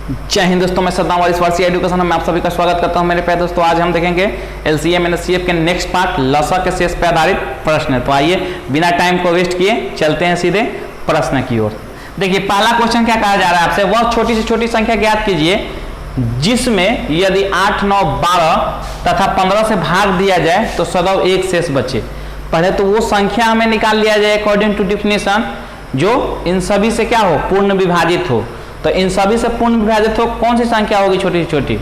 जय हिंद दोस्तों, मैं सद्दाम वारिस वारसी एजुकेशन में आप सभी का स्वागत करता हूं। मेरे प्यारे दोस्तों, आज हम देखेंगे एलसीएम एनएससीएफ के नेक्स्ट पार्ट लसा के शेष पे आधारित प्रश्न। तो आइए बिना टाइम को वेस्ट किए चलते हैं सीधे प्रश्न की ओर। देखिए पहला क्वेश्चन क्या कहा जा रहा है आपसे, वह छोटी से छोटी संख्या ज्ञात कीजिए जिसमें यदि 8, 9, 12 तथा 15 से भाग दिया जाए तो सदैव एक शेष बचे। पहले तो वो संख्या हमें निकाल लिया जाए अकॉर्डिंग टू डिफिनेशन जो इन सभी से क्या हो, पूर्ण विभाजित हो। तो इन सभी से पूर्ण विभाजित हो कौन सी संख्या होगी छोटी छोटी,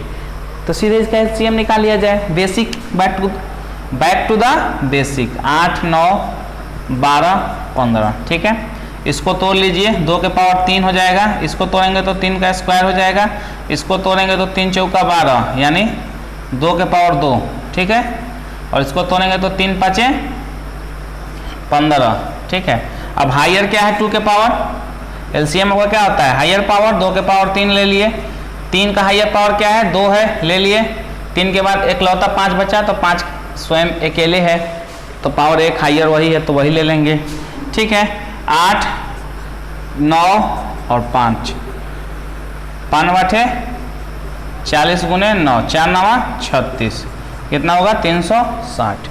तो सीधे इसका एलसीएम निकाल लिया जाए। Basic back to the basic 8, 9, 12, 15। ठीक है, इसको तोड़ लीजिए, 2 के पावर 3 हो जाएगा। इसको तोड़ेंगे तो 3 का स्क्वायर हो जाएगा। इसको तोड़ेंगे तो 3 चौका 12 यानी 2 के पावर 2। ठीक है, और इसको तोड़ेंगे तो 3 5 15। ठीक है, अब हायर क्या है 2 के पावर, एलसीएम का क्या होता है हायर पावर। 2 के पावर 3 ले लिए, 3 का हायर पावर क्या है 2 है, ले लिए। 3 के बाद एकलौता 5 बचा तो 5 स्वयं अकेले है तो पावर 1 हायर वही है तो वही ले लेंगे। ठीक है, 8, 9 और 5 5 40 गुने 9, 4 9 36, कितना होगा 360।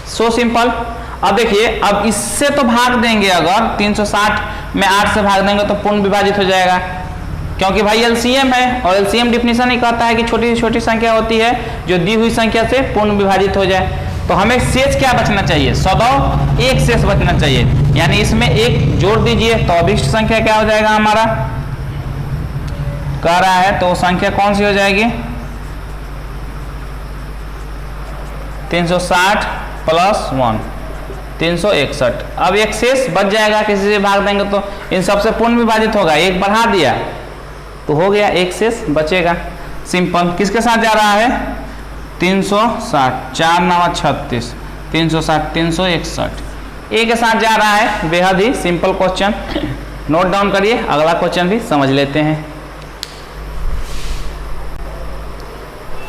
So simple. अब देखिए, अब इससे तो भाग देंगे, अगर 360 में 8 से भाग देंगे तो पूर्ण विभाजित हो जाएगा, क्योंकि भाई एलसीएम है और एलसीएम डिफिनेशन ही कहता है कि छोटी से छोटी संख्या होती है जो दी हुई संख्या से पूर्ण विभाजित हो जाए। तो हमें शेष क्या बचना चाहिए, सदैव एक शेष बचना चाहिए, यानी इसमें एक जोड़ दीजिए तो अभिष्ट संख्या क्या हो जाएगा हमारा, कह रहा है तो संख्या कौन सी हो जाएगी 360 प्लस 1 361। अब एक शेष बच जाएगा, किसी से भाग देंगे तो इन सबसे पूर्ण विभाजित होगा, एक बढ़ा दिया तो हो गया, एक शेष बचेगा। सिंपल। किसके साथ जा रहा है 360, 4 9 36, 360 361 ए के साथ जा रहा है। बेहद ही सिंपल क्वेश्चन, नोट डाउन करिए, अगला क्वेश्चन भी समझ लेते हैं।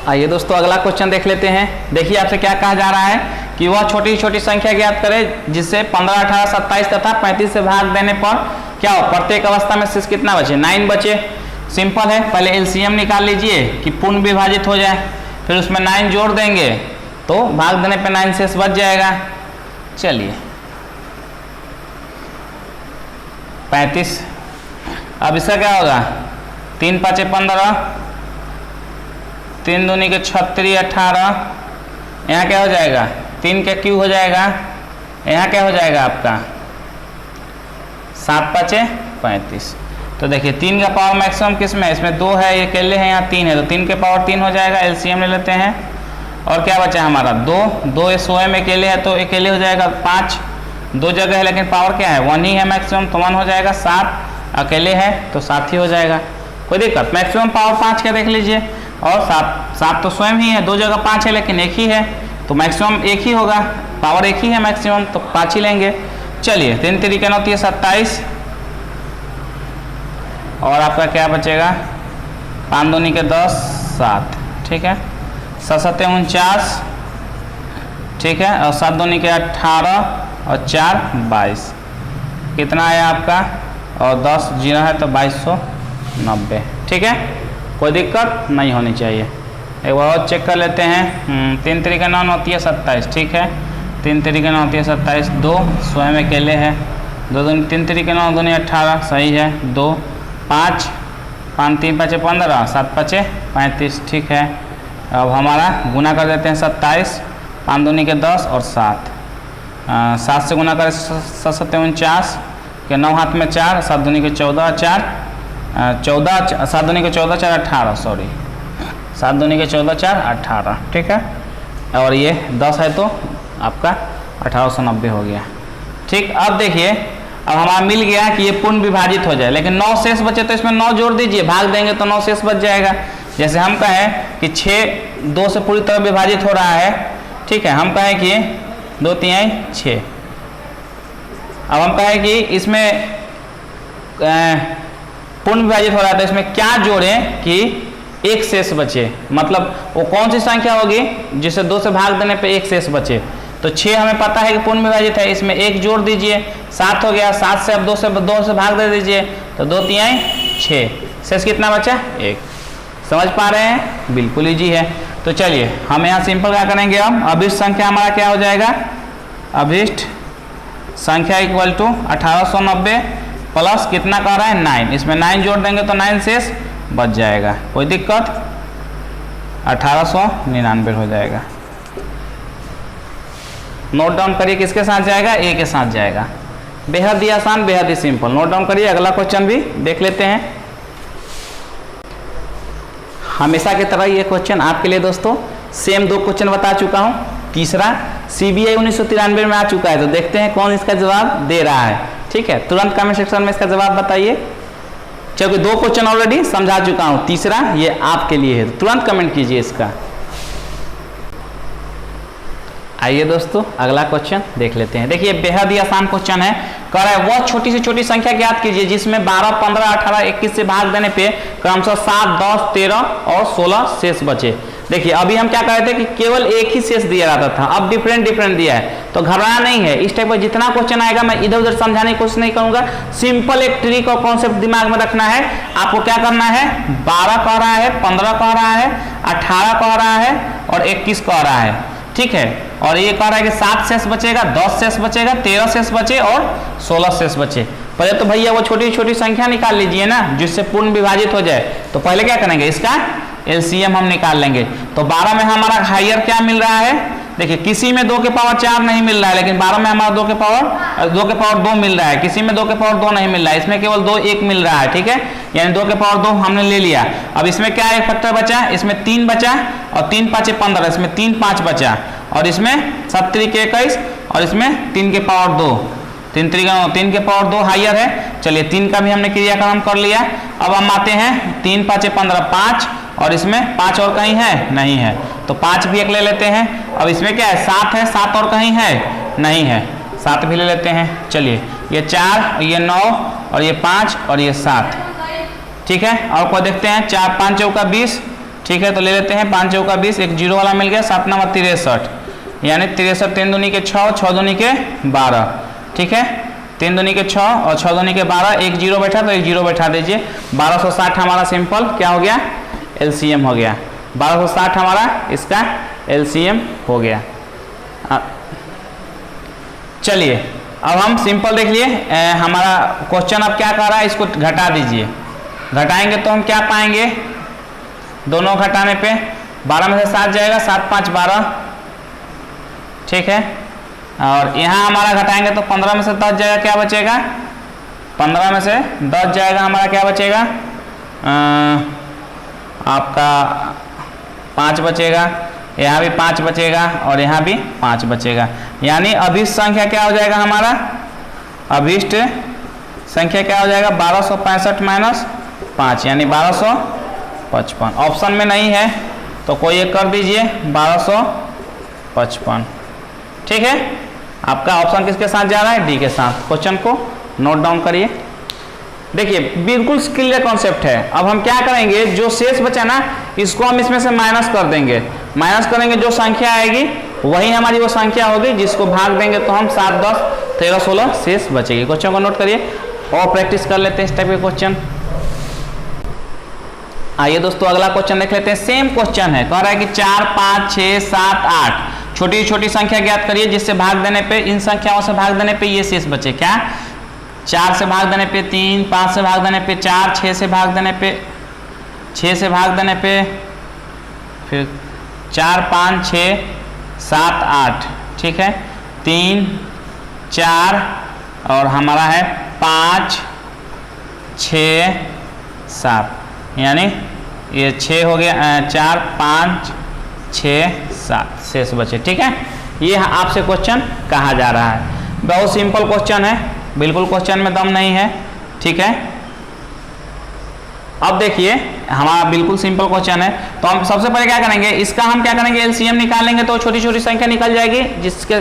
आइए दोस्तों अगला क्वेश्चन देख लेते हैं। देखिए आपसे क्या कहा जा रहा है कि वह छोटी छोटी संख्या ज्ञात करे जिससे 15, 18, 27 तथा 35 से भाग देने पर क्या हो, प्रत्येक अवस्था में शेष कितना बचे, 9 बचे। सिंपल है, पहले एलसीएम निकाल लीजिए कि पूर्ण विभाजित हो जाए, फिर उसमें 9 जोड़ देंगे तो भाग देने पे 9 शेष बच जाएगा। चलिए 35। अब इसका क्या होगा 3 5 15, 3 दूनी के 36 18, यहाँ क्या हो जाएगा 3 का क्यू हो जाएगा, यहाँ क्या हो जाएगा आपका 7 5 35। तो देखिए 3 का पावर मैक्सिमम किस में, इसमें 2 है, ये अकेले हैं, यहाँ 3 है तो 3 के पावर 3 हो जाएगा। एलसीएम ले लेते हैं और क्या बचा हमारा 2 ये स्वयं अकेले है तो अकेले हो जाएगा 5, 2 जगह है लेकिन पावर क्या है 1 ही है मैक्सिमम तो 1 हो जाएगा। 7 अकेले है तो 7 ही हो जाएगा, कोई दिक्कत। मैक्सिमम पावर 5 का देख लीजिए, और 7 तो स्वयं ही है, 2 जगह 5 है लेकिन 1 ही है तो मैक्सिमम 1 ही होगा, पावर 1 ही है मैक्सिमम तो 5 ही लेंगे। चलिए 3 3 9 3 27 और आपका क्या बचेगा 5 दूनी के 10 7। ठीक है, 7 7 49। ठीक है, और 7 दूनी के 18 और 4 22, कितना आया आपका, और 10 जीरो है तो 2290। ठीक है, कोई दिक्कत नहीं होनी चाहिए। एक बार और चेक कर लेते हैं। 3 3 9 9 3 27। ठीक है, 3 3 9 3 27, 2 स्वयं अकेले है, 3 3 9 2 18 सही है, 2 5 5 3 5 15, 7 5 35। ठीक है, अब हमारा गुना कर देते हैं 27, 5 दूनी के 10 और 7, 7 से गुना करें 7 7 49 के 9 हाथ में 4, 7 दूनी के 14 4 14, 7 दूनी के 14 4 18, सॉरी 7 दूनी के 14 4 18। ठीक है, और ये 10 है तो आपका 1890 हो गया। ठीक, अब देखिए अब हमारा मिल गया कि ये पूर्ण विभाजित हो जाए, लेकिन 9 शेष बचे तो इसमें 9 जोड़ दीजिए, भाग देंगे तो 9 शेष बच जाएगा। जैसे हम कहें कि 6 2 से पूरी तरह विभाजित हो रहा है। ठीक है, हम कहें कि 2 3 6। अब हम कहें कि इसमें पूर्ण विभाजित हो रहा है तो इसमें क्या जोड़ें कि एक शेष बचे, मतलब वो कौन सी संख्या होगी जिसे 2 से भाग देने पे एक शेष बचे। तो 6 हमें पता है कि पूर्ण विभाजित है, इसमें 1 जोड़ दीजिए, 7 हो गया। 7 से अब 2 से भाग दे दीजिए तो 2 3 6, शेष कितना बचा 1। समझ पा रहे हैं, बिल्कुल इजी है। तो चलिए हम यहाँ सिंपल क्या करेंगे, हम अभिष्ट संख्या हमारा क्या हो जाएगा, अभिष्ट संख्या इक्वल टू 1890 प्लस कितना कह रहा है 9, इसमें 9 जोड़ देंगे तो 9 शेष बच जाएगा, कोई दिक्कत, 1899 हो जाएगा। नोट डाउन करिए, किसके साथ जाएगा, ए के साथ जाएगा। बेहद ही आसान, बेहद ही सिंपल। नोट डाउन करिए, अगला क्वेश्चन भी देख लेते हैं। हमेशा की तरह ये क्वेश्चन आपके लिए दोस्तों, सेम 2 क्वेश्चन बता चुका हूँ, तीसरा CBI 1993 में आ चुका है, तो देखते हैं कौन इसका जवाब दे रहा है। ठीक है, तुरंत कमेंट सेक्शन में इसका जवाब बताइए। क्योंकि 2 क्वेश्चन ऑलरेडी समझा चुका हूँ, तीसरा ये आपके लिए है, तुरंत कमेंट कीजिए इसका। आइए दोस्तों अगला क्वेश्चन देख लेते हैं। देखिए बेहद ही आसान क्वेश्चन है, कह रहा है वह छोटी से छोटी संख्या ज्ञात कीजिए जिसमें 12, 15, 18, 21 से भाग देने पे क्रमशः 7, 10, 13 और 16 शेष बचे। देखिए अभी हम क्या कर रहे थे कि केवल एक ही शेष दिया जाता था, अब डिफरेंट दिया है, तो घबराना नहीं है। इस टाइप का जितना क्वेश्चन आएगा मैं इधर उधर समझाने की कोशिश नहीं करूंगा, सिंपल एक ट्रिक और कॉन्सेप्ट दिमाग में रखना है। आपको क्या करना है, 12 कह रहा है, 15 कह रहा है, 18 कह रहा है और 21 कह रहा है, ठीक है। और ये कह रहा है कि 7 शेष बचेगा, 10 शेष बचेगा, 13 शेष बचे और 16 शेष बचे। पहले तो भैया वो छोटी छोटी संख्या निकाल लीजिए ना, जिससे पूर्ण विभाजित हो जाए। तो पहले क्या करेंगे, इसका LCM हम निकाल लेंगे। तो 12 में हमारा हायर क्या मिल रहा है, देखिए किसी में 2 के पावर 4 नहीं मिल रहा है, लेकिन 12 में हमारा 2 के पावर 2 मिल रहा है, किसी में 2 के पावर 2 नहीं मिल रहा है, इसमें केवल 2 1 मिल रहा है, ठीक है, यानी 2 के पावर 2 हमने ले लिया। अब इसमें क्या एक फैक्टर बचा, इसमें 3 बचा और 3 5 15, इसमें 3 5 बचा और इसमें 7 3 21 और इसमें 3 के पावर 2, 3 के पावर 2 हायर है। चलिए 3 का भी हमने क्रियाक्रम कर लिया। अब हम आते हैं 3 5 15 5 और इसमें 5 और कहीं है नहीं है, तो 5 भी एक ले लेते हैं। अब इसमें क्या है 7 है, 7 और कहीं है नहीं है, 7 भी ले लेते हैं। चलिए ये 4, ये 9 और ये 5 और ये 7, ठीक है। और को देखते हैं 4 5 चौका 20, ठीक है, तो ले लेते हैं 5 चौका 20, एक 0 वाला मिल गया, 7 9 63, यानी 63 3 दूनी के 6, 6 दूनी के 12, ठीक है, 3 दूनी के 6 और 6 दूनी के 12, एक 0 बैठा तो एक 0 बैठा दीजिए। 1260 हमारा सिंपल क्या हो गया, LCM हो गया। 1260 हमारा इसका LCM हो गया। चलिए अब हम सिंपल देख लिए, हमारा क्वेश्चन अब क्या कर रहा है, इसको घटा दीजिए। घटाएंगे तो हम क्या पाएंगे, दोनों घटाने पे 12 में से 7 जाएगा, 7 5 12, ठीक है। और यहाँ हमारा घटाएंगे तो 15 में से 10 जाएगा, क्या बचेगा, 15 में से 10 जाएगा हमारा क्या बचेगा, आपका 5 बचेगा, यहाँ भी 5 बचेगा और यहाँ भी 5 बचेगा। यानी अभिष्ट संख्या क्या हो जाएगा हमारा, अभिष्ट संख्या क्या हो जाएगा 1265 माइनस 5, यानी 1255। ऑप्शन में नहीं है तो कोई एक कर दीजिए 1255, ठीक है। आपका ऑप्शन किसके साथ जा रहा है, डी के साथ। क्वेश्चन को नोट डाउन करिए। देखिए बिल्कुल क्लियर कॉन्सेप्ट है। अब हम क्या करेंगे, जो शेष बचा ना इसको हम इसमें से माइनस कर देंगे, माइनस करेंगे, जो संख्या आएगी वही हमारी वो संख्या होगी जिसको भाग देंगे तो हम 7 10 13 16 शेष बचेगी। क्वेश्चन को नोट करिए और प्रैक्टिस कर लेते हैं इस टाइप के क्वेश्चन। आइए दोस्तों अगला क्वेश्चन देख लेते हैं। सेम क्वेश्चन है, कह रहा है कि 4 5 6 7 8 छोटी छोटी संख्या ज्ञात करिए जिससे भाग देने पे, इन संख्याओं से भाग देने पे ये शेष बचे। क्या, 4 से भाग देने पे 3, 5 से भाग देने पे 4, 6 से भाग देने पे 6 से भाग देने पे फिर 4 5 6 7 8, ठीक है, 3 4 और हमारा है 5 6 7, यानी ये 6 हो गया, 4 5 6 7 शेष बचे, ठीक है। ये आपसे क्वेश्चन कहा जा रहा है, बहुत सिंपल क्वेश्चन है, बिल्कुल क्वेश्चन में दम नहीं है, ठीक है। अब देखिए हमारा बिल्कुल सिंपल क्वेश्चन है, तो हम सबसे पहले क्या करेंगे, इसका हम क्या करेंगे LCM निकालेंगे, तो छोटी छोटी संख्या निकल जाएगी जिसके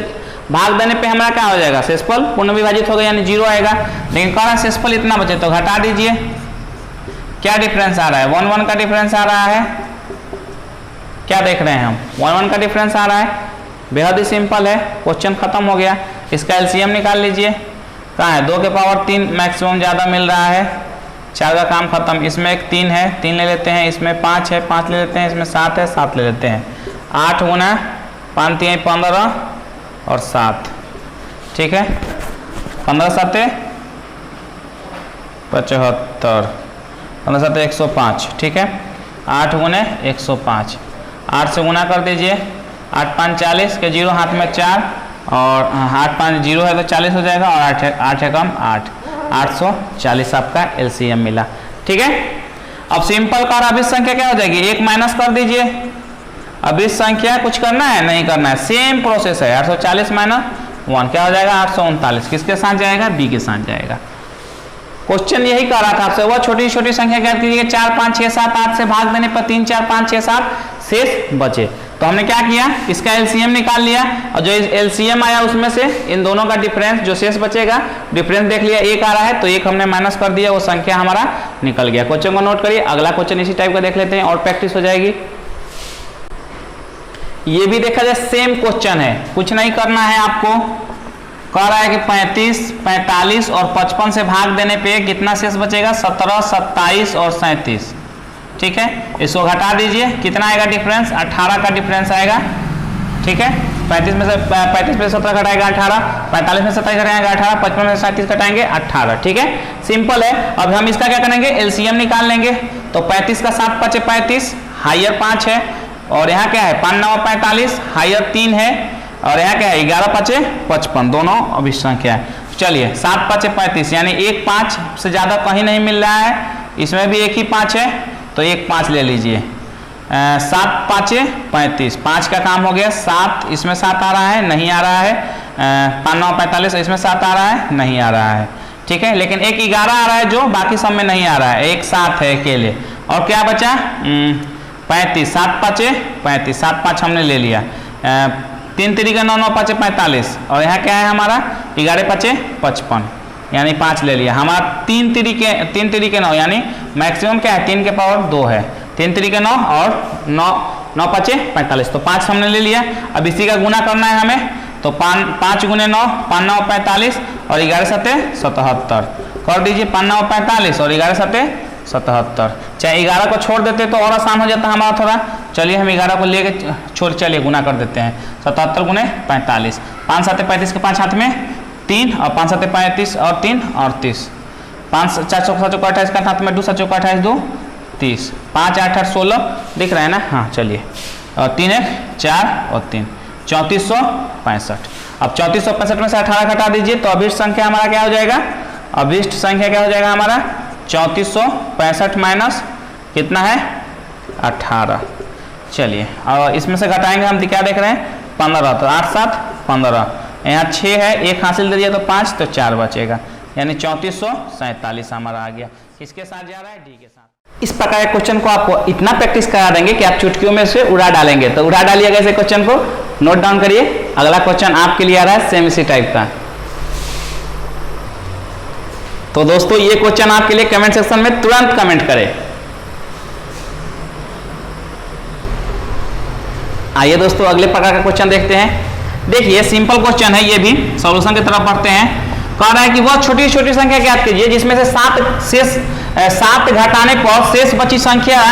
भाग देने पे हमारा क्या हो जाएगा, शेषफल पूर्ण विभाजित होगा यानी 0 आएगा। लेकिन कह रहा है शेषफल इतना बचे तो घटा दीजिए। क्या डिफरेंस आ रहा है, 1 1 का डिफरेंस आ रहा है, क्या देख रहे हैं हम, 1 1 का डिफरेंस आ रहा है। बेहद ही सिंपल है, क्वेश्चन खत्म हो गया। इसका LCM निकाल लीजिए। कहाँ है, 2 के पावर 3 मैक्सिमम ज़्यादा मिल रहा है, 4 का काम खत्म। इसमें एक 3 है, 3 ले लेते हैं, इसमें 5 है, 5 ले लेते हैं, इसमें 7 है, 7 ले लेते हैं। 8 गुना 5 3 15 और 7, ठीक है। 15 7 75, 15 7 105, ठीक है। 8 गुने 105, 8 से गुना कर दीजिए। 8 5 40 के 0 हाथ में 4 और 8 5 0 है तो 40 हो जाएगा और 8 है कम 8, 840 आपका LCM मिला, ठीक है। अब सिंपल का अभिष्ट संख्या क्या हो जाएगी, 1 माइनस कर दीजिए। अभिष्ट संख्या कुछ करना है नहीं करना है, सेम प्रोसेस है। 840 माइनस 1 क्या हो जाएगा 839, किसके साथ जाएगा, बी के साथ जाएगा। क्वेश्चन यही कह रहा था आपसे, वह छोटी छोटी संख्या ज्ञात कीजिए 4 5 6 7 8 से भाग देने पर 3 4 5 6 7 शेष बचे। तो हमने क्या किया, इसका LCM निकाल लिया और जो LCM आया उसमें से इन दोनों का डिफरेंस जो शेष बचेगा, डिफरेंस देख लिया 1 आ रहा है तो 1 हमने माइनस कर दिया, वो संख्या हमारा निकल गया। क्वेश्चन को नोट करिए। अगला क्वेश्चन इसी टाइप का देख लेते हैं और प्रैक्टिस हो जाएगी। ये भी देखा जाए सेम क्वेश्चन है, कुछ नहीं करना है आपको। कह रहा है कि 35 45 और 55 से भाग देने पे कितना शेष बचेगा, 17 27 और 37, ठीक है। इसको घटा दीजिए, कितना आएगा डिफरेंस, 18 का डिफरेंस आएगा, ठीक है। 35 में से 17 घटाएगा 18, 45 में 27 घटाएगा 18, 55 में 37 घटाएंगे 18, ठीक है। सिंपल है। अब हम इसका क्या करेंगे, LCM निकाल लेंगे। तो 35 का 7 5 35, हायर 5 है और यहाँ क्या है 5 9 45, हायर 3 है और यहाँ क्या है 11 5 55, दोनों अभिष्ट संख्या है। चलिए 7 5 35 यानी 1 5 से ज़्यादा कहीं नहीं मिल रहा है, इसमें भी एक ही 5 है तो 1 5 ले लीजिए। 7 5 35, 5 का काम हो गया। 7 इसमें 7 आ रहा है, नहीं आ रहा है। 5 9 45 इसमें 7 आ रहा है, नहीं आ रहा है, ठीक है। लेकिन एक 11 आ रहा है जो बाकी सब में नहीं आ रहा है, एक 7 है अकेले। और क्या बचा 35, 7 5 35, 7 5 हमने ले लिया। 3 3 9 9 5 45 और यहाँ क्या है हमारा 11 5 55 यानी 5 ले लिया। हमारा 3 3 के 9 यानी मैक्सिमम क्या है 3 के पावर 2 है। 3 3 के 9 और 9 9 5 45 तो 5 हमने ले लिया। अब इसी का गुना करना है हमें तो 5 गुने 9 5 9 45 और 11 7 77 कर दीजिए। 5 9 45 और 11 7 77, चाहे 11 को छोड़ देते तो और आसान हो जाता हमारा थोड़ा। चलिए हम 11 को लेके छोड़ चलिए गुना कर देते हैं। 77 गुने 45, 5 7 35 के 5 हाथ में 3 और 5 7 35 और 3 38, 5 4 7 28 का हाथ में 2 7 28 2 30, 5 8 8 16 दिख रहा है ना। हाँ चलिए और 3 1 4 और 3 3465। अब 3465 में से 18 घटा दीजिए तो अभिष्ट संख्या हमारा क्या हो जाएगा, अभिष्ट संख्या क्या हो जाएगा हमारा 3465 माइनस कितना है 18। चलिए और इसमें से घटाएंगे हम क्या देख रहे हैं 15, तो 8 7 15, यहाँ 6 है, 1 हासिल दे दिया तो 5 तो 4 बचेगा यानी 3447 हमारा आ गया। किसके साथ जा रहा है, डी के साथ। इस प्रकार के क्वेश्चन को आपको इतना प्रैक्टिस करा देंगे कि आप चुटकियों में से उड़ा डालेंगे। तो उड़ा डालिएगा ऐसे क्वेश्चन को, नोट डाउन करिए। अगला क्वेश्चन आपके लिए आ रहा है सेम इसी टाइप का। तो दोस्तों ये क्वेश्चन आपके लिए कमेंट सेक्शन में तुरंत कमेंट करें। आइए दोस्तों अगले प्रकार का क्वेश्चन देखते हैं। देखिए सिंपल क्वेश्चन है, ये भी सॉल्यूशन की तरफ बढ़ते हैं। कह रहा है कि वह छोटी छोटी संख्या ज्ञात कीजिए जिसमें से 7 घटाने पर शेष बची संख्या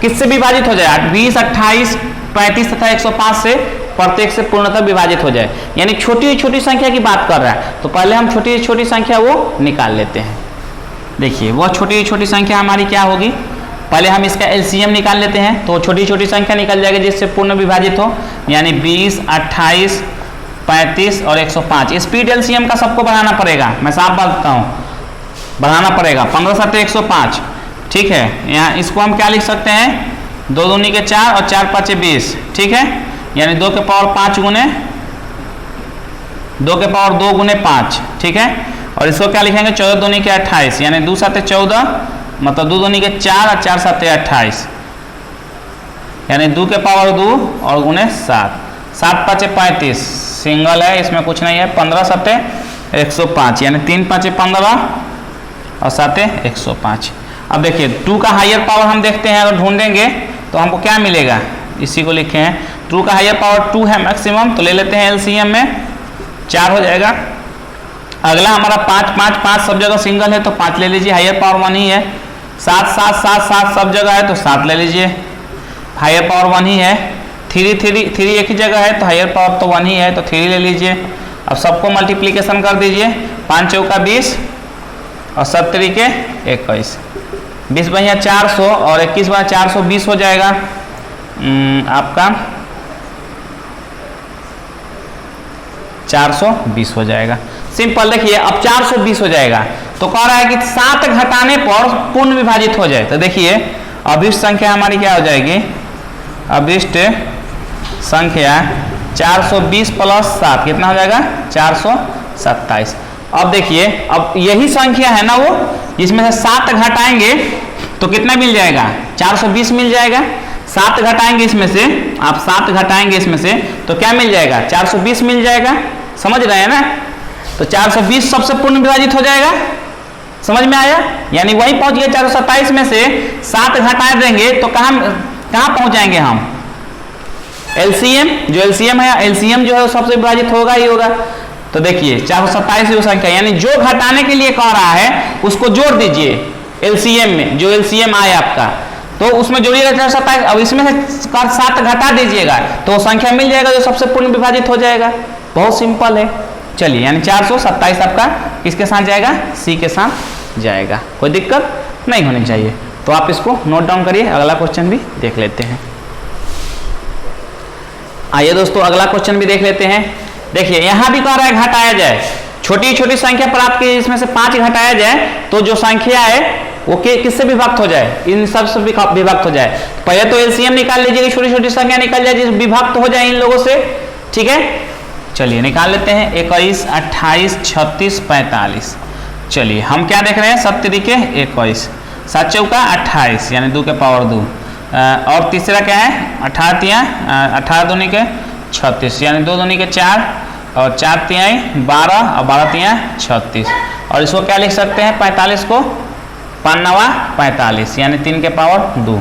किससे विभाजित हो जाए, 20 28 35 तथा 105 से प्रत्येक से पूर्णतः विभाजित हो जाए। यानी छोटी छोटी संख्या की बात कर रहा है। तो पहले हम छोटी छोटी संख्या वो निकाल लेते हैं। देखिए वह छोटी छोटी संख्या हमारी क्या होगी, पहले हम इसका LCM निकाल लेते हैं। तो छोटी छोटी संख्या निकल जाएगी जिससे पूर्ण विभाजित हो, यानी 20 28 35 और 105। स्पीड LCM का सबको बढ़ाना पड़ेगा, मैं साफ बात बताता हूँ, बढ़ाना पड़ेगा। 15 7 105, ठीक है। यहाँ इसको हम क्या लिख सकते हैं, 2 दूनी के 4 और 4 5 20, ठीक है। यानी 2 के पावर 5 गुने 2 के पावर 2 गुने 5, ठीक है। और इसको क्या लिखेंगे 14 दूनी के 28 यानी 2 7 14, मतलब 2 दूनी के 4 और 4 7 28 यानी 2 के पावर 2 और गुने 7, 7 5 35 सिंगल है, इसमें कुछ नहीं है। 15 7 105 यानी 3 5 15 और 7 105। अब देखिए 2 का हायर पावर हम देखते हैं, अगर ढूंढेंगे तो हमको क्या मिलेगा, इसी को लिखे हैं। 2 का हायर पावर 2 है मैक्सिमम, तो ले लेते हैं LCM में 4 हो जाएगा। अगला हमारा 5 5 5 सब जगह सिंगल है तो 5 ले लीजिए, हायर पावर 1 ही है 7 7 7 7 सब जगह है तो 7 ले लीजिए, हायर पावर 1 ही है। 3 3 3 एक ही जगह है तो हायर पावर तो 1 ही है तो 3 ले लीजिए। अब सबको मल्टीप्लिकेशन कर दीजिए, 5 चौका 20 और 7 तरीके 21, 20 भैया 400 और 21 बार 420 हो जाएगा आपका 420 हो जाएगा। सिंपल, देखिए अब 420 हो जाएगा तो कह रहा है कि 7 घटाने पर पूर्ण विभाजित हो जाए। तो देखिए अभिष्ट संख्या हमारी क्या हो जाएगी, अभिष्ट संख्या 420 प्लस 7 कितना हो जाएगा 427। अब देखिए अब यही संख्या है ना वो, जिसमें से 7 घटाएंगे तो कितना मिल जाएगा 420 मिल जाएगा। 7 घटाएंगे इसमें से, आप 7 घटाएंगे इसमें से तो क्या मिल जाएगा 420 मिल जाएगा। समझ रहे हैं ना, तो 420 सबसे पूर्ण विभाजित हो जाएगा। समझ में आया, यानी वही पहुंच गए 427 में से 7 घटा देंगे तो कहां पहुंच जाएंगे हम, एलसीएम, जो एलसीएम है, एलसीएम जो है वो सबसे विभाजित होगा ही होगा। तो देखिए 427 वो संख्या, यानी जो घटाने के लिए कह रहा है उसको जोड़ दीजिए एलसीएम में, जो एलसीएम आए आपका तो उसमें जोड़िएगा 427। अब इसमें से 7 घटा दीजिएगा तो वो संख्या मिल जाएगा जो सबसे पूर्ण विभाजित हो जाएगा। बहुत सिंपल है। चलिए यानी 427 आपका किसके साथ जाएगा, सी के साथ जाएगा, कोई दिक्कत नहीं होनी चाहिए। तो आप इसको नोट डाउन करिए, अगला क्वेश्चन भी देख लेते हैं। आइए दोस्तों अगला क्वेश्चन भी देख लेते हैं। देखिए यहां भी कह रहा है घटाया जाए, छोटी छोटी संख्या प्राप्त की इसमें से 5 घटाया जाए तो जो संख्या है वो किससे विभक्त हो जाए, इन सब से विभक्त हो जाए। पहले तो एलसीएम निकाल लीजिए, छोटी छोटी संख्या निकल जाए जिस विभक्त हो जाए इन लोगों से, ठीक है। चलिए निकाल लेते हैं, 21 28 36 45। चलिए हम क्या देख रहे हैं, 7 तरीके 21, 7 चौका 28 यानी 2 के पावर 2, और तीसरा क्या है 18 दूनी के 36 यानी 2 दूनी के 4 और 4 तिहाई 12 और 12 तिहाई 36। और इसको क्या लिख सकते हैं 45 को 5 9 45 यानी 3 के पावर 2।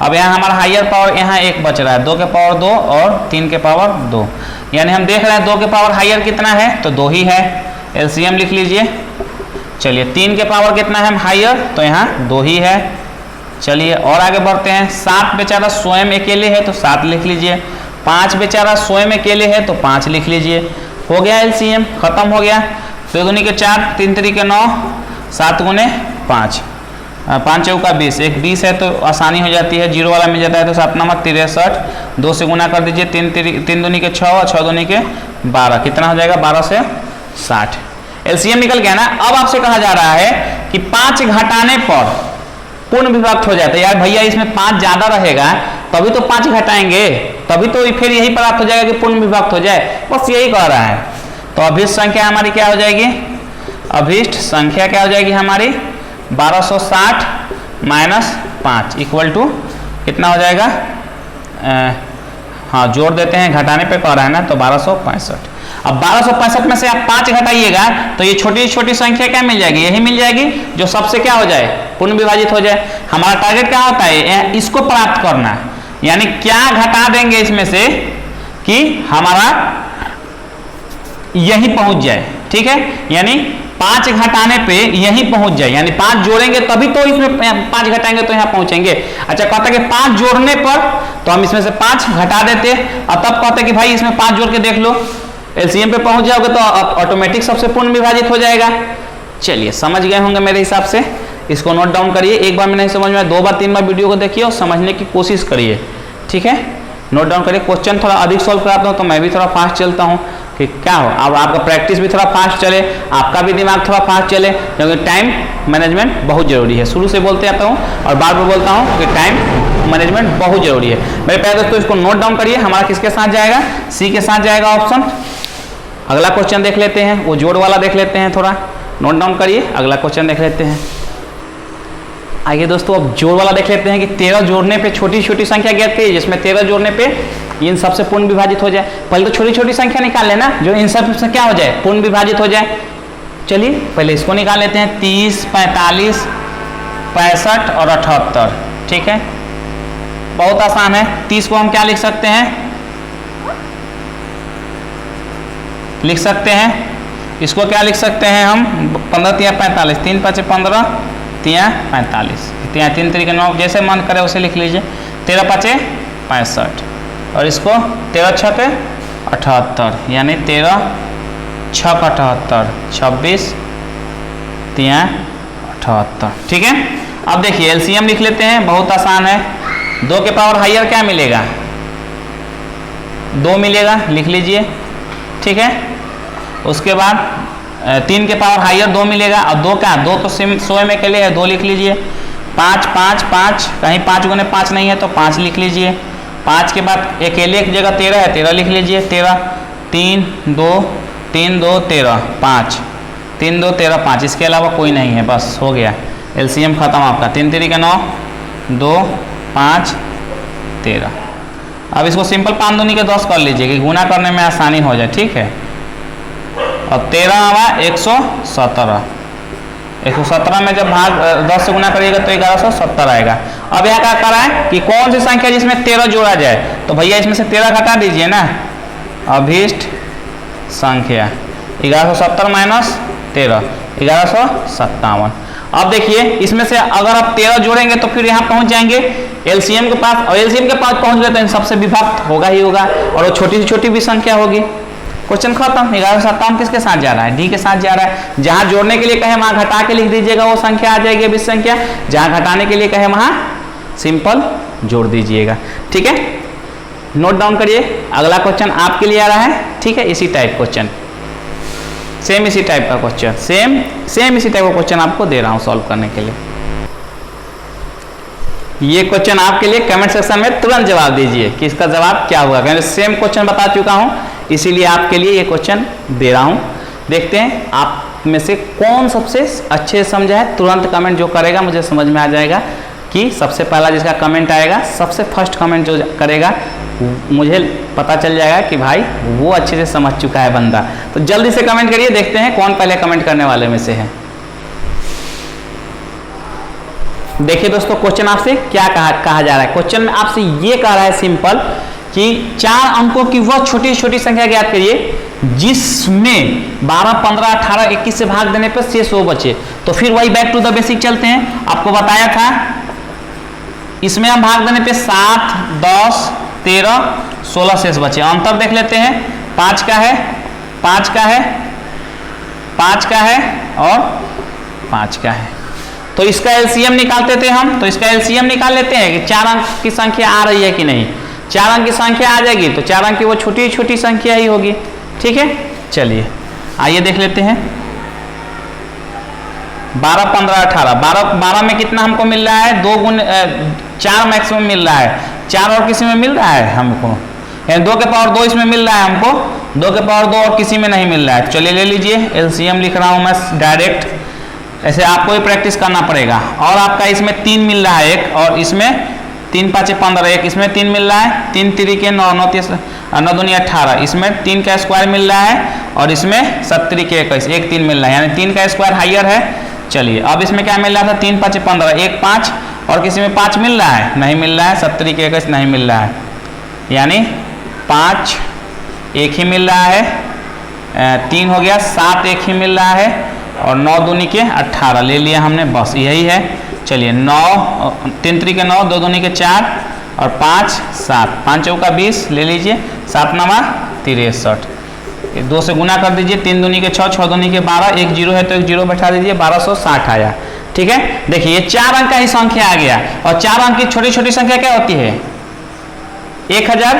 अब यहाँ हमारा हायर पावर यहाँ 1 बच रहा है, 2 के पावर 2 और 3 के पावर 2, यानी हम देख रहे हैं 2 के पावर हायर कितना है तो 2 ही है, एलसीएम लिख लीजिए। चलिए 3 के पावर कितना है हायर तो यहाँ 2 ही है। चलिए और आगे बढ़ते हैं, 7 बेचारा स्वयं अकेले है तो 7 लिख लीजिए, 5 बेचारा स्वयं अकेले है तो 5 लिख लीजिए। हो गया एलसीएम, खत्म हो गया। 2 दूनी के 4 3 तरीके 9 7 गुने 5, 5 चौका 20, एक 20 है तो आसानी हो जाती है, जीरो वाला मिल जाता है तो 7 नंबर 63, 2 से गुना कर दीजिए, 3 दूनी के 6 और 6 दूनी के 12, कितना हो जाएगा 12 से 60। एलसीएम निकल गया ना। अब आपसे कहा जा रहा है कि 5 घटाने पर पूर्ण विभक्त हो जाता है। यार भैया इसमें 5 ज्यादा रहेगा तभी तो 5 घटाएंगे, तभी तो फिर यही प्राप्त हो जाएगा कि पूर्ण विभक्त हो जाए, बस यही कह रहा है। तो अभीष्ट संख्या हमारी क्या हो जाएगी, अभीष्ट संख्या क्या हो जाएगी हमारी 1260 माइनस 5 इक्वल टू कितना हो जाएगा, हाँ जोड़ देते हैं, घटाने पे कह रहा है ना तो 1265। अब 1265 में से आप 5 घटाइएगा तो ये छोटी छोटी संख्या क्या मिल जाएगी, यही मिल जाएगी जो सबसे क्या हो जाए पूर्ण विभाजित हो जाए। हमारा टारगेट क्या होता है, इसको प्राप्त करना, यानी क्या घटा देंगे इसमें से कि हमारा यही पहुंच जाए, ठीक है। यानी 5 घटाने पे यही पहुंच जाए, यानी 5 जोड़ेंगे तभी तो इसमें 5 घटाएंगे तो यहाँ पहुंचेंगे। अच्छा कहते कि 5 जोड़ने पर तो हम इसमें से 5 घटा देते और तब कहते कि भाई इसमें 5 जोड़ के देख लो, एलसीएम पे पहुंच जाओगे तो ऑटोमेटिक सबसे पूर्ण विभाजित हो जाएगा। चलिए समझ गए होंगे मेरे हिसाब से, इसको नोट डाउन करिए। एक बार में नहीं समझ में 2 बार 3 बार वीडियो को देखिए और समझने की कोशिश करिए, ठीक है। नोट डाउन करिए, क्वेश्चन थोड़ा अधिक सॉल्व कराता हूँ तो मैं भी थोड़ा फास्ट चलता हूँ कि क्या हो, अब आपका प्रैक्टिस भी थोड़ा फास्ट चले, आपका भी दिमाग थोड़ा फास्ट चले, क्योंकि टाइम मैनेजमेंट बहुत जरूरी है। शुरू से बोलते आता हूँ और बार बार बोलता हूँ कि टाइम मैनेजमेंट बहुत जरूरी है मेरे प्यारे दोस्तों। इसको नोट डाउन करिए, हमारा किसके साथ जाएगा, सी के साथ जाएगा ऑप्शन। अगला क्वेश्चन देख लेते हैं, वो जोड़ वाला देख लेते हैं, थोड़ा नोट डाउन करिए, अगला क्वेश्चन देख लेते हैं। आइए दोस्तों अब जोड़ वाला देख लेते हैं कि 13 जोड़ने पे छोटी छोटी संख्या ज्ञात करिए जिसमें 13 जोड़ने पे इन सबसे पूर्ण विभाजित हो जाए। पहले तो छोटी छोटी संख्या निकाल लेना जो इन सब से क्या हो जाए पूर्ण विभाजित हो जाए। चलिए पहले इसको निकाल लेते हैं, 30 45 65 और 78, ठीक है, बहुत आसान है। 30 को हम क्या लिख सकते हैं, लिख सकते हैं इसको क्या लिख सकते हैं हम 15 या 45, 3 5 15 तिया 45, तिया 3 तरीके 9, जैसे मन करे उसे लिख लीजिए। 13 5 65 और इसको 13 6 78, यानी 13 6 78, 26 तिया 78। ठीक है, अब देखिए एलसीएम लिख लेते हैं, बहुत आसान है। 2 के पावर हायर क्या मिलेगा? 2 मिलेगा, लिख लीजिए। ठीक है, उसके बाद 3 के पावर हायर 2 मिलेगा, और 2 क्या, 2 तो 100 में के लिए है, 2 लिख लीजिए। 5 5 5, कहीं 5 गुने 5 नहीं है तो 5 लिख लीजिए। 5 के बाद अकेले की जगह 13 है, 13 लिख लीजिए। 13 3 2 3 2 13 5, 3 2 13 5, इसके अलावा कोई नहीं है, बस हो गया एलसीएम खत्म आपका। 3 3 9 2 5 13। अब इसको सिंपल 5 दूनी के 10 कर लीजिए कि गुना करने में आसानी हो जाए। ठीक है, अब 13 आवा 117, 117 में जब भाग 10 से गुना करिएगा तो 1170 आएगा। अब यहाँ क्या करा है कि कौन सी संख्या जिसमें 13 जोड़ा जाए, तो भैया इसमें से 13 घटा दीजिए ना। अभीष्ट संख्या 1170 माइनस 13, 1157। अब देखिए इसमें से अगर आप 13 जोड़ेंगे तो फिर यहाँ पहुंच जाएंगे एलसीएम के पास, और एलसीएम के पास पहुंच गए तो इन सबसे विभक्त होगा ही होगा, और वो छोटी से छोटी भी संख्या होगी। क्वेश्चन खत्म। 1157 किसके साथ जा रहा है? डी के साथ जा रहा है। जहां जोड़ने के लिए कहे वहां घटा के लिख दीजिएगा, वो संख्या आ जाएगी अभी संख्या। जहां घटाने के लिए कहे वहां सिंपल जोड़ दीजिएगा। ठीक है, नोट डाउन करिए। अगला क्वेश्चन आपके लिए आ रहा है। ठीक है, इसी टाइप क्वेश्चन, सेम इसी टाइप का क्वेश्चन, सेम इसी टाइप का क्वेश्चन आपको दे रहा हूं सॉल्व करने के लिए। ये क्वेश्चन आपके लिए कमेंट सेक्शन में तुरंत जवाब दीजिए कि इसका जवाब क्या होगा, क्योंकि सेम क्वेश्चन बता चुका हूं, इसीलिए आपके लिए ये क्वेश्चन दे रहा हूं। देखते हैं आप में से कौन सबसे अच्छे समझा है। तुरंत कमेंट जो करेगा मुझे समझ में आ जाएगा कि सबसे पहला जिसका कमेंट आएगा, सबसे फर्स्ट कमेंट जो करेगा, मुझे पता चल जाएगा कि भाई वो अच्छे से समझ चुका है बंदा। तो जल्दी से कमेंट करिए, देखते हैं कौन पहले कमेंट करने वाले में से है। देखिए दोस्तों, क्वेश्चन आपसे क्या कहा जा रहा है। क्वेश्चन में आपसे ये कह रहा है सिंपल कि 4 अंकों की वह छोटी छोटी संख्या ज्ञात करिए जिसमें 12 15 18 21 से भाग देने पर शेष 100 बचे। तो फिर वही बैक टू द बेसिक चलते हैं। आपको बताया था इसमें हम भाग देने पे 7 10 13 16 शेष बचे। अंतर देख लेते हैं, 5 का है, 5 का है, 5 का है और 5 का है। तो इसका एलसीएम निकालते थे हम, तो इसका एलसीएम निकाल लेते हैं कि 4 अंक की संख्या आ रही है कि नहीं। 4 अंक की संख्या आ जाएगी तो 4 अंक की वो छोटी छोटी संख्या ही होगी। ठीक है, चलिए आइए देख लेते हैं। 12 15 18, 12 में कितना हमको मिल रहा है? 2 गुण 4 मैक्सिमम मिल रहा है। 4 और किसी में मिल रहा है हमको, 2 के पावर 2 इसमें मिल रहा है हमको, 2 के पावर 2 और किसी में नहीं मिल रहा है। चलिए ले लीजिए, एलसीएम लिख रहा हूँ मैं डायरेक्ट, ऐसे आपको ही प्रैक्टिस करना पड़ेगा। और आपका इसमें 3 मिल रहा है एक, और इसमें 3 5 15, एक इसमें 3 मिल रहा है, 3 3 के 9 9 3 9 दूनी 18, इसमें 3 का स्क्वायर मिल रहा है, और इसमें 7 के 21, एक 3 मिल रहा है, यानी 3 का स्क्वायर हाइयर है। चलिए अब इसमें क्या मिल रहा था? 3 5 15, एक 5, और किसी में 5 मिल रहा है? नहीं मिल रहा है। 7 के 21 नहीं मिल रहा है, यानी 5 एक ही मिल रहा है, 3 हो गया, 7 एक ही मिल रहा है, और 9 दूनी के 18 ले लिया हमने, बस यही है। चलिए 9 3 3 के 9, 2 दूनी के 4 और 5 7, 5 चौका 20 ले लीजिए, 7 9 63, 2 से गुना कर दीजिए, 3 दूनी के 6, 6 दूनी के 12, एक जीरो है तो एक जीरो बैठा दीजिए, 1260 आया। ठीक है, देखिए ये 4 अंक का ही संख्या आ गया, और 4 अंक की छोटी छोटी संख्या क्या होती है? 1000।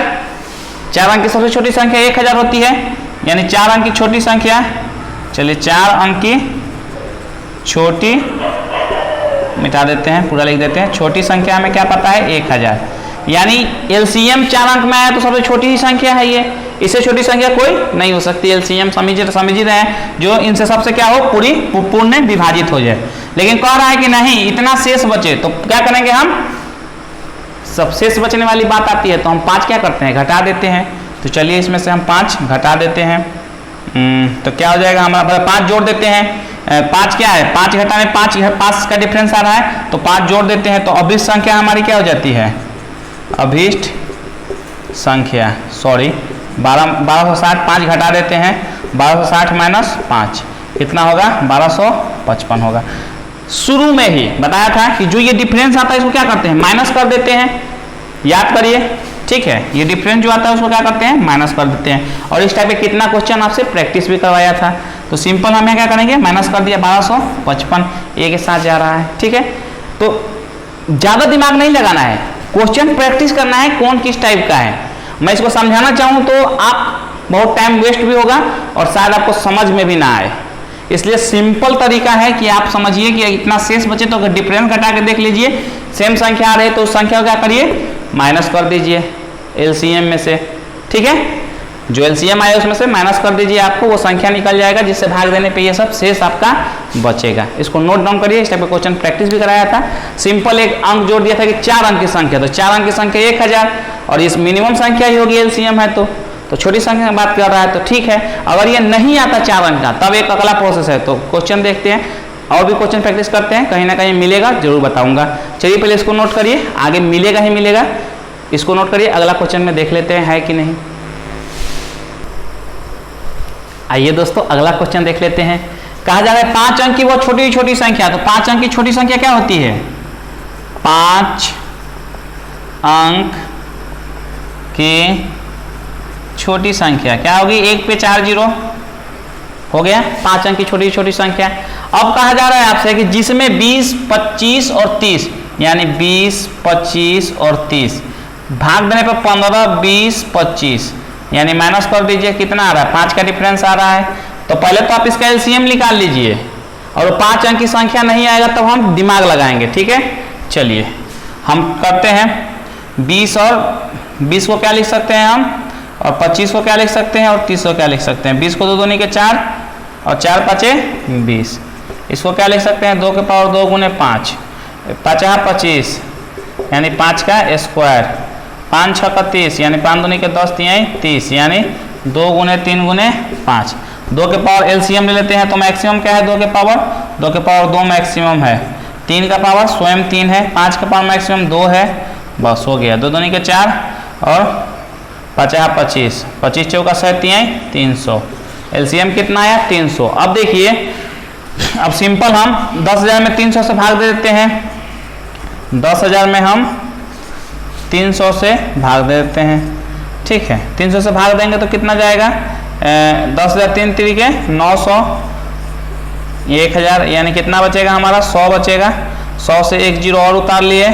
4 अंक की सबसे छोटी संख्या 1000 होती है, यानी 4 अंक की छोटी संख्या। चलिए 4 अंक की छोटी मिटा देते हैं, पूरा लिख देते हैं। छोटी संख्या हमें क्या पता है? 1000, यानी एलसीएम 4 अंक में आया तो सबसे छोटी ही संख्या है ये, इससे छोटी संख्या कोई नहीं हो सकती। एलसीएम समझ ही रहे हैं, जो इनसे सबसे क्या हो, पूर्ण विभाजित हो जाए। लेकिन कह रहा है कि नहीं इतना शेष बचे, तो क्या करेंगे हम? सब शेष बचने वाली बात आती है तो हम 5 क्या करते हैं? घटा देते हैं। तो चलिए इसमें से हम 5 घटा देते हैं, तो क्या हो जाएगा हमारा? 5 जोड़ देते हैं। 5 क्या है? 5 घटा में 5 का डिफरेंस आ रहा है, तो 5 जोड़ देते हैं, तो अभीष्ट संख्या हमारी क्या हो जाती है? अभीष्ट संख्या, सॉरी 1260, 5 घटा देते हैं, 1260 माइनस 5 कितना होगा? 1255 होगा। शुरू में ही बताया था कि जो ये डिफरेंस आता है इसको क्या करते हैं, माइनस कर देते हैं। याद करिए, ठीक है, ये डिफरेंस जो आता है उसको क्या करते हैं, माइनस कर देते हैं। और इस टाइप के कितना क्वेश्चन आपसे प्रैक्टिस भी करवाया था। तो सिंपल हम यहाँ क्या करेंगे, माइनस कर दिया 1255, ए के साथ जा रहा है, ठीक है। तो ज़्यादा दिमाग नहीं लगाना है, क्वेश्चन प्रैक्टिस करना है कौन किस टाइप का है। मैं इसको समझाना चाहूँ तो आप बहुत टाइम वेस्ट भी होगा और शायद आपको समझ में भी ना आए। इसलिए सिंपल तरीका है कि आप समझिए कि इतना शेष बचे तो अगर डिफरेंस घटा के देख लीजिए, सेम संख्या आ रही है तो उस संख्या को क्या करिए, माइनस कर दीजिए एलसीएम में से, ठीक है। जो एलसीएम आया उसमें से माइनस कर दीजिए, आपको वो संख्या निकल जाएगा जिससे भाग देने पे ये सब शेष आपका बचेगा। इसको नोट डाउन करिए, इस टाइप का क्वेश्चन प्रैक्टिस भी कराया था। सिंपल एक अंक जोड़ दिया था कि 4 अंक की संख्या, तो 4 अंक की संख्या 1000 और इस मिनिमम संख्या ही होगी, एलसीएम है तो छोटी संख्या की बात कर रहा है तो ठीक है। अगर ये नहीं आता 4 अंक का तब एक अगला प्रोसेस है, तो क्वेश्चन देखते हैं और भी क्वेश्चन प्रैक्टिस करते हैं, कहीं ना कहीं मिलेगा, जरूर बताऊंगा। चलिए पहले इसको नोट करिए, आगे मिलेगा ही मिलेगा, इसको नोट करिए। अगला क्वेश्चन में देख लेते हैं है कि नहीं। आइए दोस्तों अगला क्वेश्चन देख लेते हैं। कहा जा रहा है 5 अंक की वो छोटी छोटी संख्या, तो 5 अंक की छोटी संख्या क्या होती है, 5 अंक की छोटी संख्या क्या होगी, 1 पे 4 जीरो हो गया, 5 अंक की छोटी छोटी संख्या। अब कहा जा रहा है आपसे कि जिसमें 20, 25 और 30, यानी 20, 25 और 30 भाग देने पर 15, 20, 25, यानी माइनस कर दीजिए, कितना आ रहा है, 5 का डिफरेंस आ रहा है। तो पहले तो आप इसका एलसीएम निकाल लीजिए, और 5 अंक की संख्या नहीं आएगा तब हम दिमाग लगाएंगे, ठीक है। चलिए हम करते हैं 20 और 20 को क्या लिख सकते हैं हम, और 25 को क्या लिख सकते हैं, और 30 को क्या लिख सकते हैं। 20 को 2 दूनी के 4 और 4 5 20, इसको क्या लिख सकते हैं, 2 के पावर 2 गुने 5, 5 25 यानी 5 का स्क्वायर, 5 6 का 30 यानी 5 दूनी के 10 30, यानी 2 गुने 3 गुने 5। 2 के पावर एलसीएम ले लेते हैं तो मैक्सिमम क्या है, 2 के पावर 2 मैक्सिमम है, 3 का पावर स्वयं 3 है, 5 का पावर मैक्सिमम 2 है, बस हो गया। 2 दूनी के 4 और 5 25, 25 चौका 300, एलसीएम कितना आया 300। अब देखिए, अब सिंपल हम 10,000 में 300 से भाग दे देते हैं, 10,000 में हम 300 से भाग दे देते हैं, ठीक है। 300 से भाग देंगे तो कितना जाएगा, 10,000 3 तरीके 900, 1000 यानी कितना बचेगा हमारा, 100 बचेगा। 100 से 1 जीरो और उतार लिए,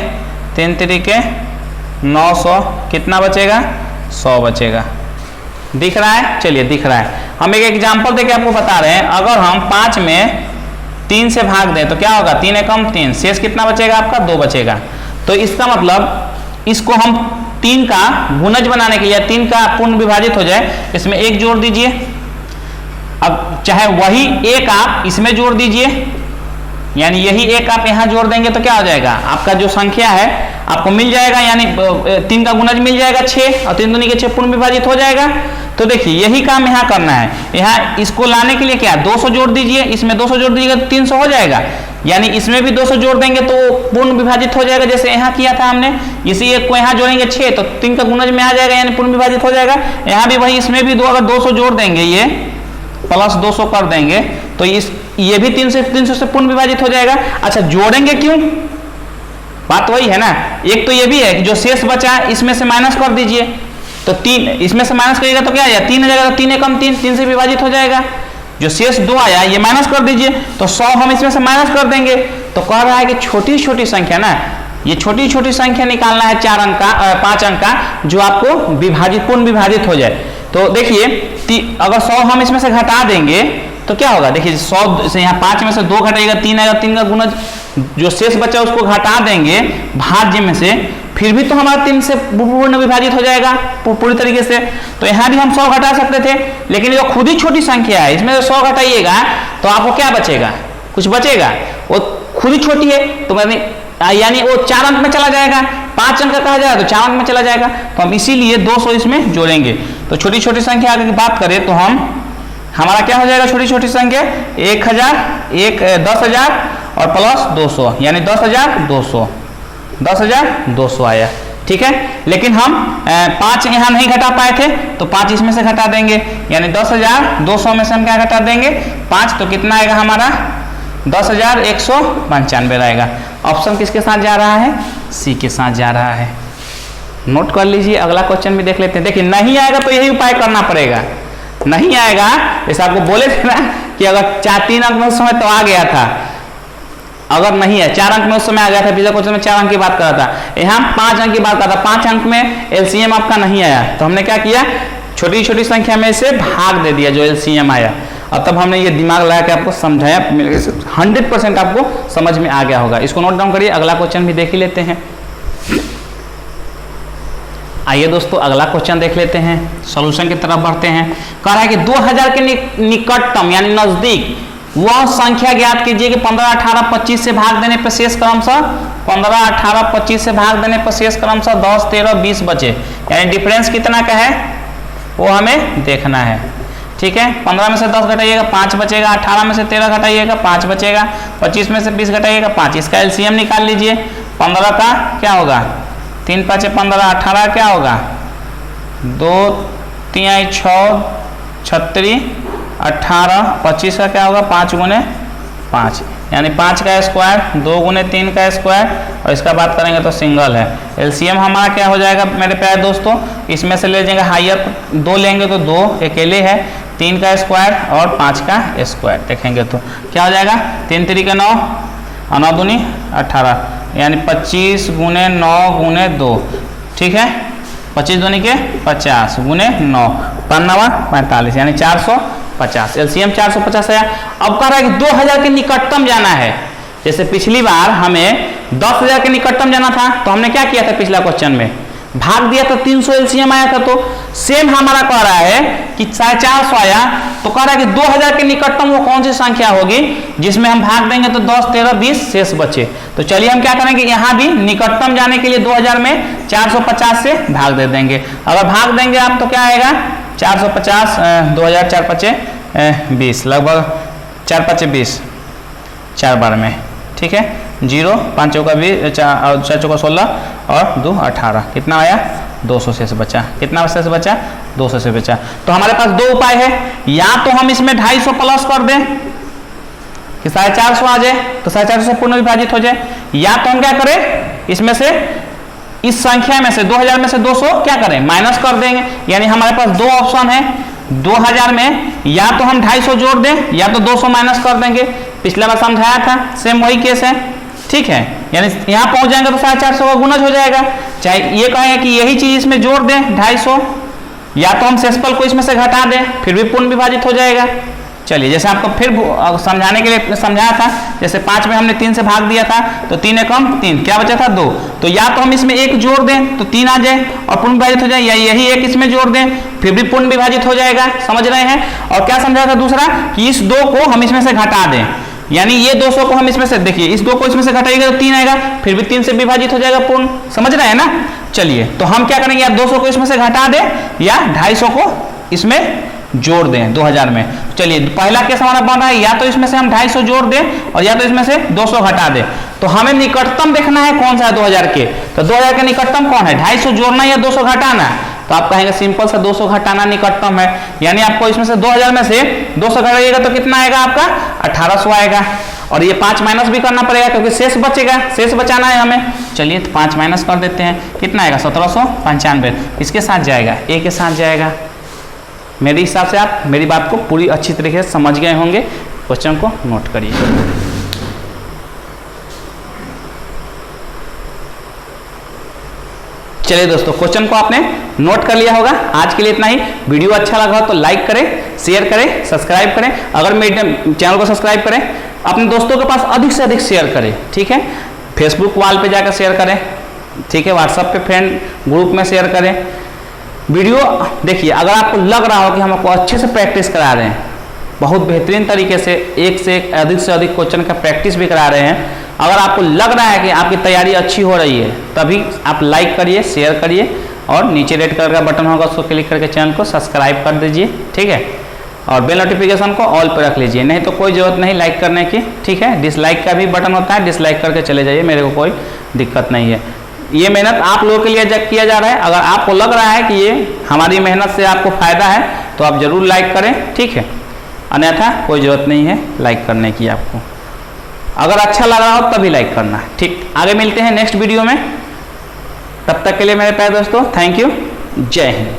3 तरीके 900, कितना बचेगा, 100 बचेगा। दिख रहा है, चलिए दिख रहा है। हम एक एग्जांपल देके आपको बता रहे हैं, अगर हम 5 में 3 से भाग दें तो क्या होगा, 3 एकम 3, शेष कितना बचेगा आपका, 2 बचेगा। तो इसका मतलब इसको हम 3 का गुणज बनाने के लिए, 3 का पूर्ण विभाजित हो जाए, इसमें 1 जोड़ दीजिए। अब चाहे वही 1 आप इसमें जोड़ दीजिए, यानी यही 1 आप यहाँ जोड़ देंगे तो क्या हो जाएगा, आपका जो संख्या है आपको मिल जाएगा, यानी 3 का गुणज मिल जाएगा 6, और 3 दूनी के 6 पूर्ण विभाजित हो जाएगा। तो देखिए यही काम यहाँ करना है, यहाँ इसको लाने के लिए क्या 200 जोड़ दीजिए, इसमें 200 जोड़ दीजिएगा तो 300 हो जाएगा, यानी इसमें भी 200 जोड़ देंगे तो पूर्ण विभाजित हो जाएगा, जैसे यहाँ किया था हमने। इसी एक को यहाँ जोड़ेंगे 6 तो 3 का गुणज में आ जाएगा, यानी पूर्ण विभाजित हो जाएगा। यहाँ भी वही, इसमें भी अगर 200 जोड़ देंगे, ये प्लस 200 कर देंगे तो ये भी 300 से पूर्ण विभाजित हो जाएगा। अच्छा जोड़ेंगे क्यों, बात वही है ना। एक तो ये भी है कि जो शेष बचा इसमें से माइनस कर दीजिए, तो 3 इसमें से माइनस करिएगा तो क्या आ जाएगा, 3 आ जाएगा, तो 3 एकम 3, 3 से विभाजित हो जाएगा। जो शेष 2 आया ये माइनस कर दीजिए, तो 100 हम इसमें से माइनस कर देंगे। तो कह रहा है कि छोटी छोटी संख्या ना, ये छोटी छोटी संख्या निकालना है 4 अंक का 5 अंक का, जो आपको विभाजित पूर्ण विभाजित हो जाए। तो देखिए अगर 100 हम इसमें से घटा देंगे तो क्या होगा, देखिए 100 से यहाँ 5 में से 2 घटाएगा 3 आएगा, 3 का गुणज जो शेष बचा उसको घटा देंगे भाज्य में से, फिर भी तो हमारा 3 से पूर्ण विभाजित हो जाएगा पूरी तरीके से। तो यहाँ भी हम 100 घटा सकते थे, लेकिन ये खुद ही छोटी संख्या है, इसमें 100 घटाइएगा तो आपको क्या बचेगा, कुछ बचेगा, वो खुद ही छोटी है, तो मैंने यानी वो 4 अंक में चला जाएगा, 5 अंक का कहा जाएगा तो 4 अंक में चला जाएगा। तो हम इसीलिए 200 इसमें जोड़ेंगे। तो छोटी छोटी संख्या आगे की बात करें तो हमारा क्या हो जाएगा, छोटी छोटी संख्या 1000 10,000 और प्लस 200, यानी 10,200 आया, ठीक है। लेकिन हम 5 यहाँ नहीं घटा पाए थे तो 5 इसमें से घटा देंगे, यानी 10,200 में से हम क्या घटा देंगे 5, तो कितना आएगा हमारा 10,195 रहेगा। ऑप्शन किसके साथ जा रहा है? सी के साथ जा रहा है। नोट कर लीजिए। अगला क्वेश्चन भी देख लेते हैं। देखिए नहीं आएगा तो यही उपाय करना पड़ेगा। नहीं आएगा जैसे आपको बोले थे ना कि अगर 3 अंक में उस समय तो आ गया था, अगर नहीं है 4 अंक में उस समय आ गया था, पिछले क्वेश्चन में 4 अंक की बात कर रहा था, यहाँ 5 अंक की बात कर रहा था। 5 अंक में एलसीएम आपका नहीं आया तो हमने क्या किया, छोटी छोटी संख्या में से भाग दे दिया जो एलसीएम आया। और तब हमने ये दिमाग लगा के आपको समझाया, 100% आपको समझ में आ गया होगा। इसको नोट डाउन करिए। अगला क्वेश्चन भी देख ही लेते हैं। आइए दोस्तों अगला क्वेश्चन देख लेते हैं, सॉल्यूशन की तरफ बढ़ते हैं। कह रहा है कि 2000 के निकटतम यानी नजदीक वह संख्या ज्ञात कीजिए कि 15, 18, 25 से भाग देने पर शेष क्रमशः 15, 18, 25 से भाग देने पर शेष क्रमशः 10, 13, 20 बचे। यानी डिफरेंस कितना का है वो हमें देखना है। ठीक है, 15 में से 10 घटाइएगा 5 बचेगा, 18 में से 13 घटाइएगा 5 बचेगा, 25 में से 20 घटाइएगा 5। इसका एलसीएम निकाल लीजिए। 15 का क्या होगा, 3 5 15, 18 क्या होगा 2 3 6 36 18, 25 का क्या होगा 5 गुने 5 यानी 5 का स्क्वायर, 2 गुने 3 का स्क्वायर, और इसका बात करेंगे तो सिंगल है। एलसीएम हमारा क्या हो जाएगा मेरे प्यारे दोस्तों, इसमें से ले जाएंगे हायर 2 लेंगे तो 2 अकेले है, 3 का स्क्वायर और 5 का स्क्वायर देखेंगे तो क्या हो जाएगा 3 3 के 9 और 9 दूनी 18 यानी 25 गुने 9 गुने 2। ठीक है, 25 दूनी के 50 गुने 9 9 45 यानी 450। एलसीएम 450 है। अब कह रहा है कि 2000 के निकटतम जाना है। जैसे पिछली बार हमें 10,000 के निकटतम जाना था तो हमने क्या किया था, पिछला क्वेश्चन में भाग दिया था, 300 एलसीएम आया था। तो सेम हमारा कह रहा है कि 450 आया तो कह रहा है कि 2000 के निकटतम वो कौन सी संख्या होगी जिसमें हम भाग देंगे तो 10, 13, 20 शेष बचे। तो चलिए हम क्या करेंगे, यहाँ भी निकटतम जाने के लिए 2000 में 450 से भाग दे देंगे। अगर भाग देंगे आप तो क्या आएगा 450, 2000 4 5 20, लगभग 4 5 20 4 बार में। ठीक है, 0 5 चौका 20, 4 चौका 16 और 2 18, कितना आया 200 शेष बचा। कितना शेष बचा 200 से बचा। तो हमारे पास 2 उपाय है, या तो हम इसमें 250 प्लस कर दें कि 450 आ जाए तो 450 से पूर्ण विभाजित हो जाए, या तो हम क्या करें इसमें से इस संख्या में से 2000 में से 200 क्या करें माइनस कर देंगे। यानी हमारे पास 2 ऑप्शन है, 2000 में या तो हम 250 जोड़ दें या तो 200 माइनस कर देंगे। पिछला बार समझाया था, सेम वही केस है। ठीक है, यानी यहाँ पहुंच जाएंगे तो 450 का गुणज हो जाएगा। चाहे ये कहें कि यही चीज इसमें जोड़ दें 250, या तो हम शेषफल को इसमें से घटा दें फिर भी पूर्ण विभाजित हो जाएगा। चलिए जैसे आपको फिर समझाने के लिए समझाया था, जैसे 5 में हमने 3 से भाग दिया था तो 3 एकम 3, क्या बचा था 2। तो या तो हम इसमें 1 जोड़ दें तो 3 आ जाए और पूर्ण विभाजित हो जाए, या यही 1 इसमें जोड़ दें फिर भी पूर्ण विभाजित हो जाएगा। समझ रहे हैं। और क्या समझाया था दूसरा कि इस 2 को हम इसमें से घटा दें, यानी ये 200 को हम इसमें से, देखिए इस 2 को इसमें से घटाइएगा तो 3 आएगा फिर भी 3 से विभाजित हो जाएगा पूर्ण। समझ रहे हैं ना। चलिए तो हम क्या करेंगे, या 200 को इसमें से घटा दें या 250 को इसमें जोड़ दें 2000 में। चलिए पहला केस हमारा बन रहा है, या तो इसमें से हम 250 जोड़ दें और या तो इसमें से 200 घटा दें। तो हमें निकटतम देखना है कौन सा है 2000 के। तो 2000 के निकटतम कौन है, 250 जोड़ना या 200 घटाना। तो आप कहेंगे सिंपल सा 200 घटाना निकटतम है। यानी आपको इसमें से 2000 में से 200 घटाइएगा तो कितना आएगा आपका 1800 आएगा। और ये 5 माइनस भी करना पड़ेगा क्योंकि शेष बचेगा, शेष बचाना है हमें। चलिए तो 5 माइनस कर देते हैं, कितना आएगा 1795। इसके साथ जाएगा, ए के साथ जाएगा। मेरे हिसाब से आप मेरी बात को पूरी अच्छी तरीके से समझ गए होंगे। क्वेश्चन को नोट करिए। चलिए दोस्तों क्वेश्चन को आपने नोट कर लिया होगा। आज के लिए इतना ही। वीडियो अच्छा लगा हो तो लाइक करें, शेयर करें, सब्सक्राइब करें। अगर मेरे चैनल को सब्सक्राइब करें, अपने दोस्तों के पास अधिक से अधिक शेयर करें। ठीक है, फेसबुक वॉल पे जाकर शेयर करें। ठीक है, व्हाट्सएप पे फ्रेंड ग्रुप में शेयर करें। वीडियो देखिए, अगर आपको लग रहा हो कि हम आपको अच्छे से प्रैक्टिस करा रहे हैं, बहुत बेहतरीन तरीके से एक से अधिक क्वेश्चन का प्रैक्टिस भी करा रहे हैं, अगर आपको लग रहा है कि आपकी तैयारी अच्छी हो रही है, तभी आप लाइक करिए, शेयर करिए और नीचे रेड कलर का बटन होगा उसको क्लिक करके चैनल को सब्सक्राइब कर दीजिए। ठीक है, और बेल नोटिफिकेशन को ऑल पर रख लीजिए, नहीं तो कोई ज़रूरत नहीं लाइक करने की। ठीक है, डिसलाइक का भी बटन होता है, डिसलाइक करके चले जाइए, मेरे को कोई दिक्कत नहीं है। ये मेहनत आप लोगों के लिए किया जा रहा है। अगर आपको लग रहा है कि ये हमारी मेहनत से आपको फायदा है तो आप जरूर लाइक करें। ठीक है, अन्यथा कोई ज़रूरत नहीं है लाइक करने की आपको। अगर अच्छा लग रहा हो तभी लाइक करना। ठीक, आगे मिलते हैं नेक्स्ट वीडियो में, तब तक के लिए मेरे प्यारे दोस्तों थैंक यू, जय हिंद।